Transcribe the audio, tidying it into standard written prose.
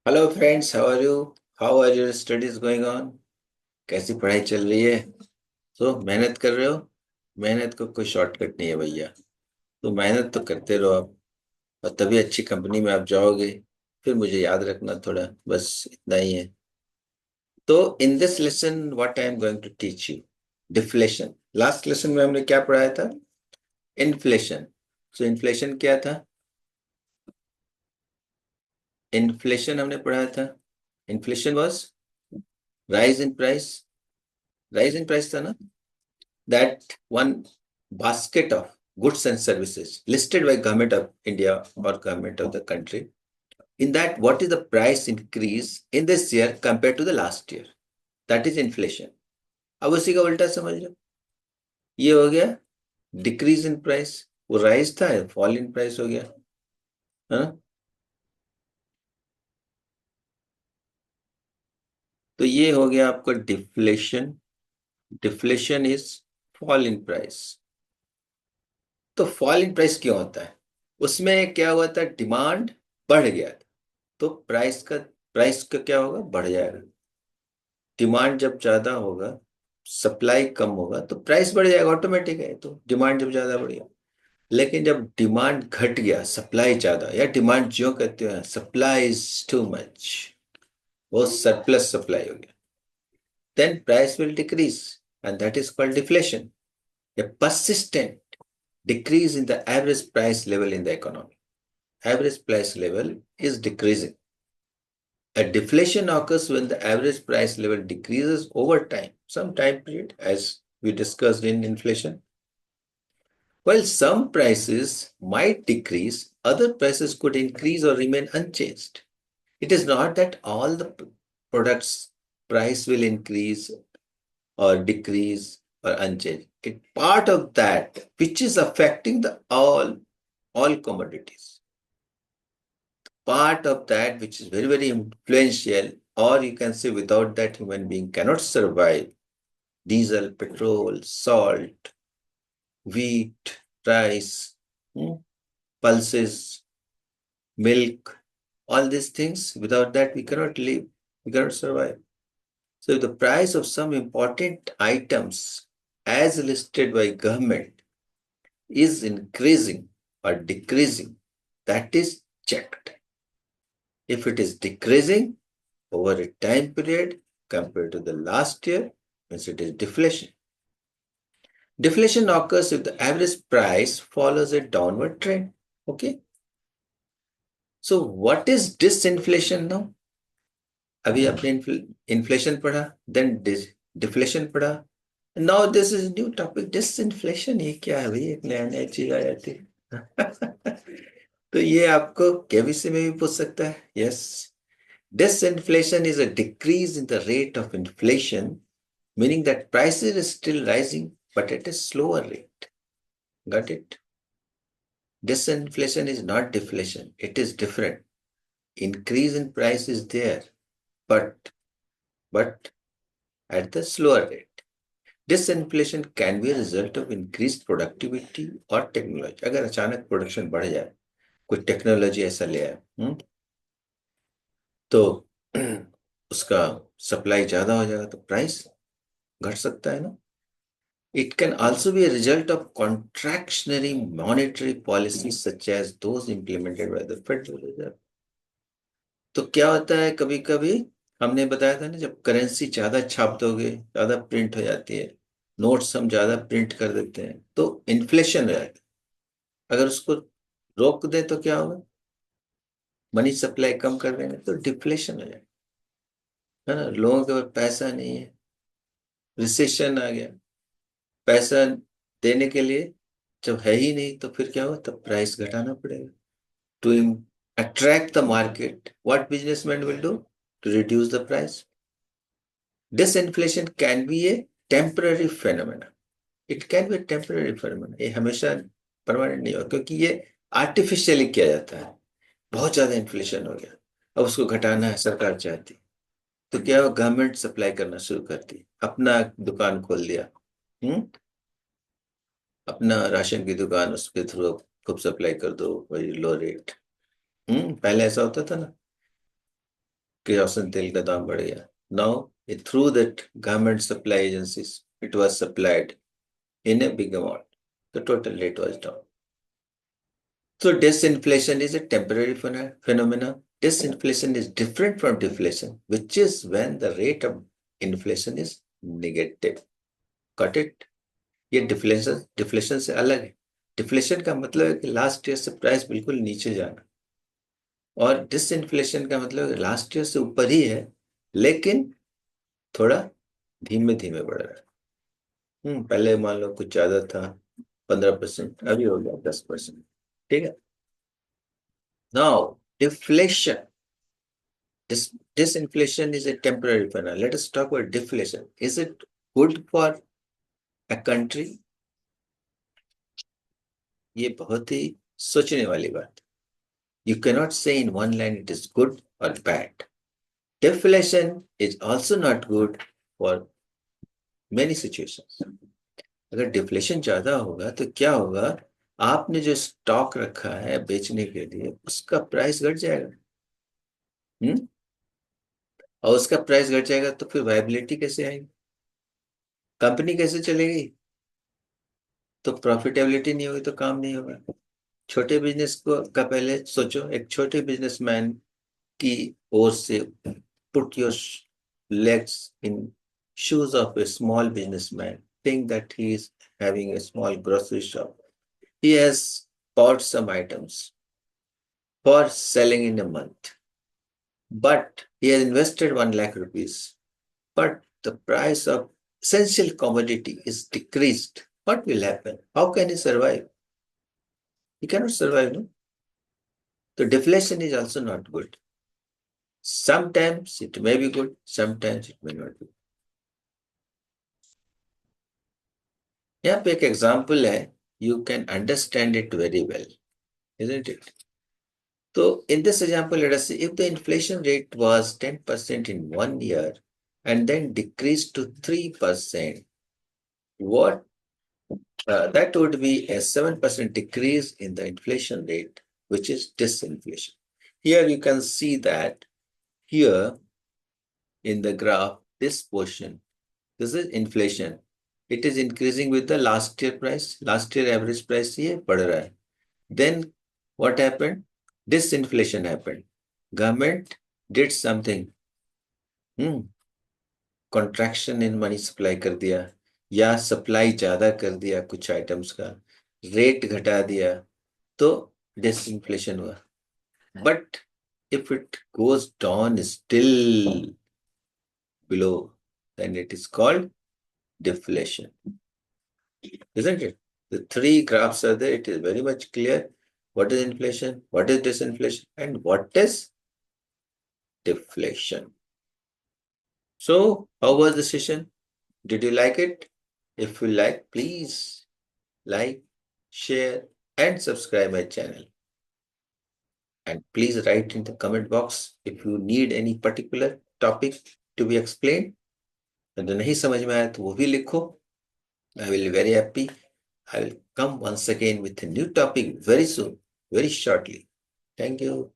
Hello friends, how are you? How are your studies going on? कैसी पढ़ाई चल रही है? तो मेहनत कर रहे हो? मेहनत को कोई शॉर्टकट नहीं है भैया। तो मेहनत तो करते रहो आप, और तभी अच्छी कंपनी में आप जाओगे। फिर मुझे याद रखना थोड़ा, बस इतना ही है। तो in this lesson what I am going to teach you, deflation. Last lesson में हमने क्या पढ़ाया था? इन्फ्लेशन। सो इन्फ्लेशन क्या था? इन्फ्लेशन हमने पढ़ाया था। Inflation was rise in price. Rise in price था ना? That one basket of goods and services listed by government of India or government of the country. In that, what is the price increase in this year compared to the last year? That is inflation. अब उसी का उल्टा समझ लो। ये हो गया decrease in price. वो rise था, फॉल इन प्राइस हो गया। हाँ, तो ये हो गया आपका deflation. Deflation is fall in price. तो फॉल इन प्राइस क्यों होता है? उसमें क्या हुआ था, डिमांड बढ़ गया, तो प्राइस का क्या होगा, बढ़ जाएगा। डिमांड जब ज्यादा होगा, सप्लाई कम होगा, तो प्राइस बढ़ जाएगा, ऑटोमेटिक है। तो डिमांड जब ज्यादा बढ़ गया, लेकिन जब डिमांड घट गया, सप्लाई ज्यादा, या डिमांड जो कहते हैं सप्लाई इज टू मच, वो सरप्लस सप्लाई हो गया, then price will decrease, and that is called deflation. A persistent decrease in the average price level in the economy. Average price level is decreasing. A deflation occurs when the average price level decreases over time, some time period, as we discussed in inflation. While some prices might decrease, other prices could increase or remain unchanged. It is not that all the products price will increase or decrease or unchanged. It part of that which is affecting the all commodities. Part of that which is very, very influential, or you can say without that human being cannot survive: diesel, petrol, salt, wheat, rice, pulses, milk, all these things. Without that we cannot live, we cannot survive. So if the price of some important items as listed by government is increasing or decreasing, that is checked. If it is decreasing over a time period compared to the last year, means it is deflation. Deflation occurs if the average price follows a downward trend. Okay. So what is disinflation now? अभी आपने inflation पढ़ा, then deflation पढ़ा। Now this is new topic, disinflation. ये क्या है भाई, एक नया नया चीज आ जाती है। तो ये आपको केबीसी में भी पूछ सकता है। Yes, disinflation is a decrease in the rate of inflation, meaning that prices is still rising but at a slower rate. Got it? Disinflation is not deflation, it is different. Increase in price is there, but at the slower rate. Disinflation can be a result of increased productivity or technology. अगर अचानक production बढ़ जाए, कोई technology ऐसा ले आए, तो उसका सप्लाई ज्यादा हो जाएगा, तो प्राइस घट सकता है ना। It can also be a result of contractionary monetary policies such as those implemented by the Federal Reserve. तो क्या होता है, कभी कभी हमने बताया था ना, जब करेंसी ज्यादा छाप दोगे, ज्यादा प्रिंट हो जाती है, नोट्स हम ज्यादा प्रिंट कर देते हैं, तो इन्फ्लेशन हो जाता है। अगर उसको रोक दें तो क्या होगा, मनी सप्लाई कम कर देंगे तो डिफ्लेशन हो जाएगा, है ना। लोगों के पास पैसा नहीं है, रिसेशन आ गया, पैसा देने के लिए जब है ही नहीं, तो फिर क्या होगा, तब प्राइस घटाना पड़ेगा to attract the market. What businessmen will do to reduce the price? Disinflation can be a temporary phenomenon. It can be a temporary phenomenon. ये हमेशा परमानेंट नहीं होगा, क्योंकि ये आर्टिफिशियली किया जाता है। बहुत ज्यादा इन्फ्लेशन हो गया, अब उसको घटाना है, सरकार चाहती, तो क्या हो, गवर्नमेंट सप्लाई करना शुरू करती, अपना दुकान खोल दिया, हम्म अपना राशन की दुकान, उसके थ्रू खूब सप्लाई कर दो, वही लो रेट। पहले ऐसा होता था ना। केरोसिन तेल का दाम बढ़ गया. Now, through that government supply agencies, it was supplied in a big amount. The total rate was down. So disinflation is a temporary phenomenon. Disinflation is different from deflation, which is when the rate of inflation is negative. Got it? ये deflation से अलग है. Deflation का मतलब है कि last year से price बिल्कुल नीचे जाना, और डिसइंफ्लेशन का मतलब है लास्ट ईयर से ऊपर ही है लेकिन थोड़ा धीमे धीमे बढ़ रहा है. पहले मान लो कुछ ज्यादा था, 15%, अभी हो गया 10%. ठीक है. Now deflation. Disinflation is a temporary phenomenon. Let us talk about deflation. Is it good for a country? ये बहुत ही सोचने वाली बात. You cannot say in one line it is good or bad. Deflation is also not good for many situations. अगर deflation ज्यादा होगा तो क्या होगा, आपने जो स्टॉक रखा है बेचने के लिए उसका प्राइस घट जाएगा. हम्म और उसका प्राइस घट जाएगा तो फिर वायबिलिटी कैसे आएगी, कंपनी कैसे चलेगी, तो प्रॉफिटेबिलिटी नहीं होगी तो काम नहीं होगा. छोटे बिजनेस को का पहले सोचो. एक छोटे बिजनेसमैन की ओर से put your legs in shoes of a small businessman. Think that he is having a small grocery shop. He has bought some items for selling in a month, but he has invested 1 lakh rupees. But the price of essential commodity is decreased. What will happen? How can he survive? He cannot survive, no? So deflation is also not good. Sometimes it may be good, sometimes it may not be. यहाँ पे एक example है, you can understand it very well, isn't it? So in this example, let us say if the inflation rate was 10% in 1 year and then decreased to 3%, what that would be a 7% decrease in the inflation rate, which is disinflation. Here you can see that here in the graph, this portion, this is inflation. It is increasing with the last year price. Last year average price ये बढ़ रहा है. Then what happened? Disinflation happened. Government did something. Contraction in money supply कर दिया, या supply ज्यादा कर दिया कुछ आइटम्स का, रेट घटा दिया, तो डिसइंफ्लेशन हुआ. But if it goes down still below, then it is called deflation. Isn't it? The three graphs are there. It is very much clear what is inflation, what is disinflation, and what is deflation. So, how was the session? Did you like it? If you like, please like, share, and subscribe my channel. And please write in the comment box if you need any particular topic to be explained. अगर नहीं समझ में आया तो वो भी लिखो. I will be very happy. I will come once again with a new topic very soon, very shortly. Thank you.